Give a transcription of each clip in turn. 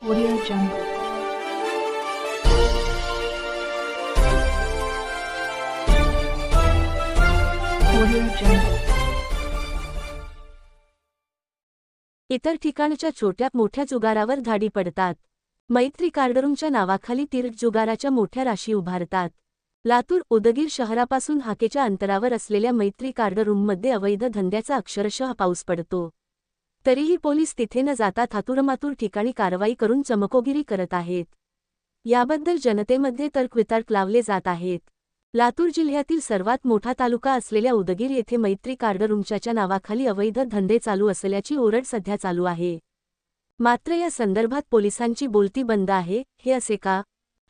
Audio Jungle. Audio Jungle. इतर ठिकाणच्या छोट्या मोठ्या जुगारावर धाडी पडतात. मैत्री कार्डरूमच्या नावाखाली तिरक जुगाराच्या मोठ्या राशी उभारतात. लातूर उदगीर शहरापासून हाकेच्या अंतरावर असलेल्या मैत्री कार्डरूममध्ये अवैध धंद्याचा अक्षरशः पाऊस पडतो. तरीही पोलीस तिथे न जाता थातुरमातुर ठिकाणी कारवाई करून चमकोगिरी करत आहेत. याबद्दल जनतेमध्ये तर्कवितर्क लावले जात आहेत. लातूर जिल्ह्यातील सर्वात मोठा तालुका असलेल्या उदगीर येथे मैत्री कार्डरूमच्या नावाखाली अवैध धंदे चालू असल्याची ओरड सध्या चालू आहे. मात्र या संदर्भात पोलिसांची बोलती बंद आहे. हे असे का?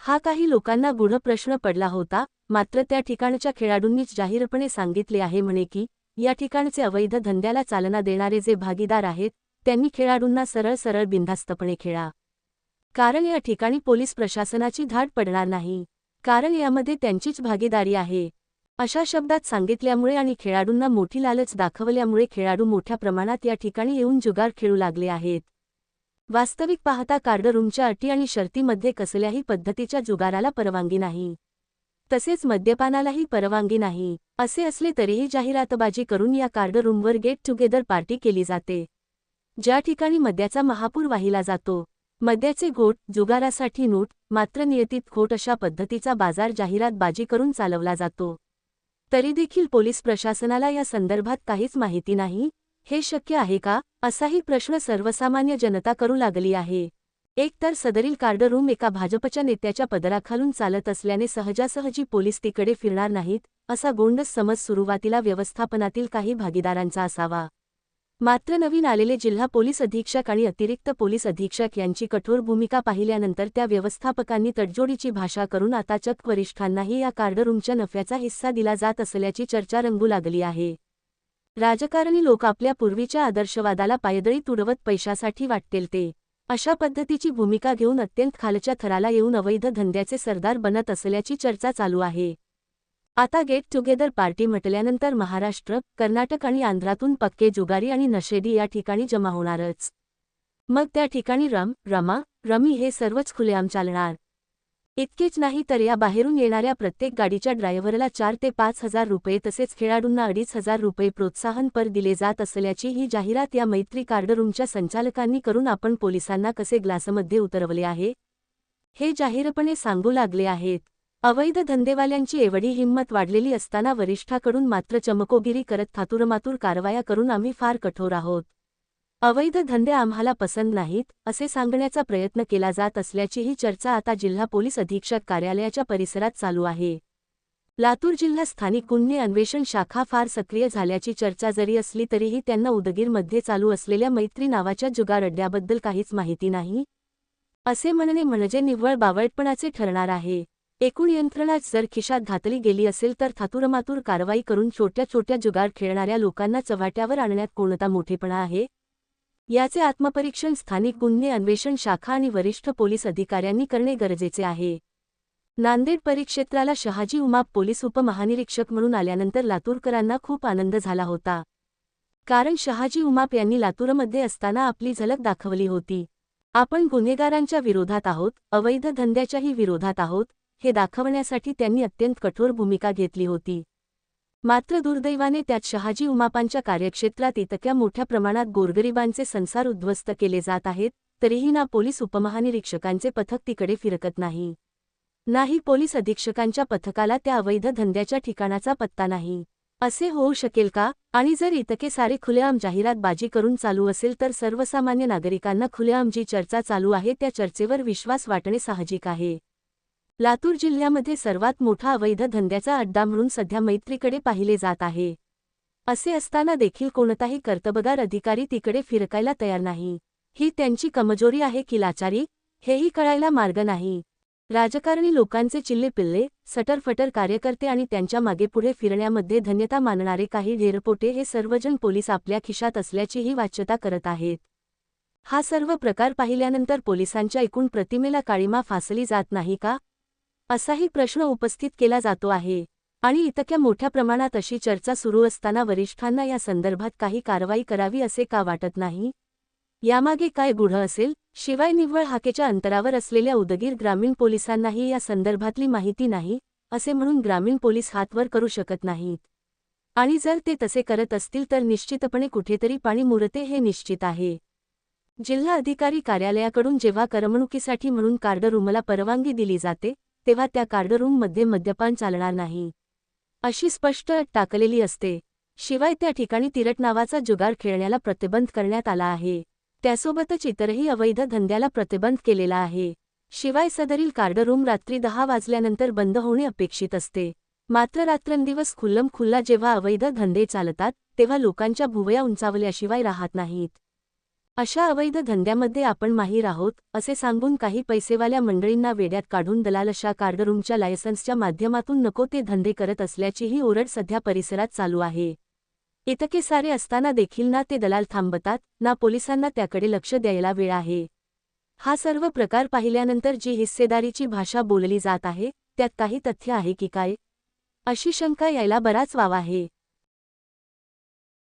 हा काही लोकांना गूढ प्रश्न पडला होता. मात्र त्या ठिकाणच्या खेळाडूंनीच जाहीरपणे सांगितले आहे म्हणे की या ठिकाणचे अवैध धंद्याला चालना देणारे जे भागीदार आहेत त्यांनी खेळाडूंना सरळ सरळ बिनधास्तपणे खेळा, कारण या ठिकाणी पोलीस प्रशासनाची धाड पडणार नाही, कारण यामध्ये त्यांचीच भागीदारी आहे, अशा शब्दात सांगितल्यामुळे आणि खेळाडूंना मोठी लालच दाखवल्यामुळे खेळाडू मोठ्या प्रमाणात या ठिकाणी येऊन जुगार खेळू लागले आहेत. वास्तविक पाहता कार्डरूमच्या अटी आणि शर्तीमध्ये कसल्याही पद्धतीच्या जुगाराला परवानगी नाही, तसेच मद्यपानालाही परवानगी नाही. असे असले तरीही जाहिरातबाजी करून या कार्डरूमवर गेट टुगेदर पार्टी केली जाते, ज्या ठिकाणी मद्याचा महापूर वाहिला जातो. मद्याचे घोट, जुगारासाठी नोट, मात्र नियतीत खोट अशा पद्धतीचा बाजार जाहिरातबाजी करून चालवला जातो. तरी देखील पोलीस प्रशासनाला या संदर्भात काहीच माहिती नाही. हे शक्य आहे का, असाही प्रश्न सर्वसामान्य जनता करू लागली आहे. एक तर सदरील कार्डरूम एका भाजपच्या नेत्याच्या पदराखालून चालत असल्याने सहजासहजी पोलीस तिकडे फिरणार नाहीत, असा गोंडस समज सुरुवातीला व्यवस्थापनातील काही भागीदारांचा असावा. मात्र नवीन आलेले जिल्हा पोलीस अधीक्षक आणि अतिरिक्त पोलीस अधीक्षक यांची कठोर भूमिका पाहिल्यानंतर त्या व्यवस्थापकांनी तडजोडीची भाषा करून आता चक्क वरिष्ठांनाही या कार्डरूमच्या नफ्याचा हिस्सा दिला जात असल्याची चर्चा रंगू लागली आहे. राजकारणी लोक आपल्या पूर्वीच्या आदर्शवादाला पायदळी तुडवत पैशासाठी वाटेल ते अशा पद्धतीची भूमिका घेऊन अत्यंत खालच्या थराला येऊन अवैध धंद्याचे सरदार बनत असल्याची चर्चा चालू आहे. आता गेट टुगेदर पार्टी म्हटल्यानंतर महाराष्ट्र, कर्नाटक आणि आंध्रातून पक्के जुगारी आणि नशेडी या ठिकाणी जमा होणारच. मग त्या ठिकाणी रमी हे सर्वच खुलेआम चालणार. इतकेच नाही तर या बाहेरून येणाऱ्या प्रत्येक गाडीच्या ड्रायव्हरला 4 ते 5 हजार रुपये तसेच खेळाडूंना 2,500 रुपये प्रोत्साहनपर दिले जात असल्याची ही जाहिरात या मैत्री कार्डरूमच्या संचालकांनी करून आपण पोलिसांना कसे ग्लासमध्ये उतरवले आहे हे जाहीरपणे सांगू लागले आहेत. अवैध धंदेवाल्यांची एवढी हिंमत वाढलेली असताना वरिष्ठाकडून मात्र चमकोगिरी करत थातुरमातुर कारवाया करून आम्ही फार कठोर आहोत, अवैध धंदे आम्हाला पसंत नाहीत, असे सांगण्याचा प्रयत्न केला जात असल्याचीही चर्चा आता जिल्हा पोलीस अधीक्षक कार्यालयाच्या परिसरात चालू आहे. लातूर जिल्हा स्थानिक गुन्हे अन्वेषण शाखा फार सक्रिय झाल्याची चर्चा जरी असली तरीही त्यांना उदगीरमध्ये चालू असलेल्या मैत्री नावाच्या जुगार अड्ड्याबद्दल काहीच माहिती नाही, असे म्हणणे म्हणजे निव्वळ बावळटपणाचे ठरणार आहे. एकूण यंत्रणाच जर खिशात घातली गेली असेल तर थातुरमातुर कारवाई करून छोट्या छोट्या जुगार खेळणाऱ्या लोकांना चव्हाट्यावर आणण्यात कोणता मोठेपणा आहे, याचे आत्मपरीक्षण स्थानिक गुन्हे अन्वेषण शाखा आणि वरिष्ठ पोलीस अधिकाऱ्यांनी करणे गरजेचे आहे. नांदेड परिक्षेत्राला शहाजी उमाप पोलीस उपमहानिरीक्षक म्हणून आल्यानंतर लातूरकरांना खूप आनंद झाला होता, कारण शहाजी उमाप यांनी लातूरमध्ये असताना आपली झलक दाखवली होती. आपण गुन्हेगारांच्या विरोधात आहोत, अवैध धंद्याच्याही विरोधात आहोत, हे दाखवण्यासाठी त्यांनी अत्यंत कठोर भूमिका घेतली होती. मात्र दुर्दैवाने त्यात शहाजी उमापांच्या कार्यक्षेत्रात इतक्या मोठ्या प्रमाणात गोरगरिबांचे संसार उद्ध्वस्त केले जात आहेत, तरीही ना पोलीस उपमहानिरीक्षकांचे पथक तिकडे फिरकत नाही, नाही पोलीस अधीक्षकांच्या पथकाला त्या अवैध धंद्याच्या ठिकाणाचा पत्ता नाही. असे होऊ शकेल का? आणि जर इतके सारे खुलेआम जाहिरातबाजी करून चालू असेल तर सर्वसामान्य नागरिकांना खुलेआम जी चर्चा चालू आहे त्या चर्चेवर विश्वास वाटणे साहजिक आहे. लातूर जिल्ह्यामध्ये सर्वात मोठा अवैध धंद्याचा अड्डा म्हणून सध्या मैत्रीकडे पाहिले जात आहे. असे असताना देखील कोणताही कर्तबगार अधिकारी तिकडे फिरकायला तयार नाही. ही त्यांची कमजोरी आहे की लाचारी, हेही कळायला मार्ग नाही. राजकारणी लोकांचे चिल्ले-पिल्ले, सटरफटर कार्यकर्ते आणि त्यांच्या मागेपुढे फिरण्यामध्ये धन्यता मानणारे काही ढेरपोटे हे सर्वजण पोलीस आपल्या खिशात असल्याचीही वाच्यता करत आहेत. हा सर्व प्रकार पाहिल्यानंतर पोलिसांच्या एकूण प्रतिमेला काळिमा फासली जात नाही का, असाही प्रश्न उपस्थित केला जातो आहे. आणि इतक्या मोठ्या प्रमाणात अशी चर्चा सुरू असताना वरिष्ठांना या संदर्भात काही कारवाई करावी असे का वाटत नाही? यामागे काय गूढ असेल, शिवाय निव्वळ हाकेच्या अंतरावर असलेल्या उदगीर ग्रामीण पोलिसांनाही या संदर्भातली माहिती नाही असे म्हणून ग्रामीण पोलीस हातवर करू शकत नाहीत. आणि जर ते तसे करत असतील तर निश्चितपणे कुठेतरी पाणी मुरते हे निश्चित आहे. जिल्हा अधिकारी कार्यालयाकडून जेव्हा करमणुकीसाठी म्हणून कार्ड रूमला परवानगी दिली जाते तेव्हा त्या कार्ड रूममध्ये मद्यपान चालणार नाही अशी स्पष्ट अट टाकलेली असते. शिवाय त्या ठिकाणी तिरट नावाचा जुगार खेळण्याला प्रतिबंध करण्यात आला आहे. त्यासोबतच इतरही अवैध धंद्याला प्रतिबंध केलेला आहे. शिवाय सदरील कार्ड रूम रात्री 10 वाजल्यानंतर बंद होणे अपेक्षित असते. मात्र रात्रंदिवस खुल्लमखुल्ला जेव्हा अवैध धंदे चालतात तेव्हा लोकांच्या भुवया उंचावल्याशिवाय राहत नाहीत. अशा अवैध धंद्यामध्ये आपण माहीर आहोत असे सांगून काही पैसेवाल्या मंडळींना वेड्यात काढून दलाल अशा कार्ड रूमच्या लायसन्सच्या माध्यमातून नको ते धंदे करत असल्याचीही ओरड सध्या परिसरात चालू आहे. इतके सारे असताना देखील ना ते दलाल थांबतात ना पोलिसांना त्याकडे लक्ष द्यायला वेळ आहे. हा सर्व प्रकार पाहिल्यानंतर जी हिस्सेदारीची भाषा बोलली जात आहे त्यात काही तथ्य आहे की काय अशी शंका यायला बराच वाव आहे.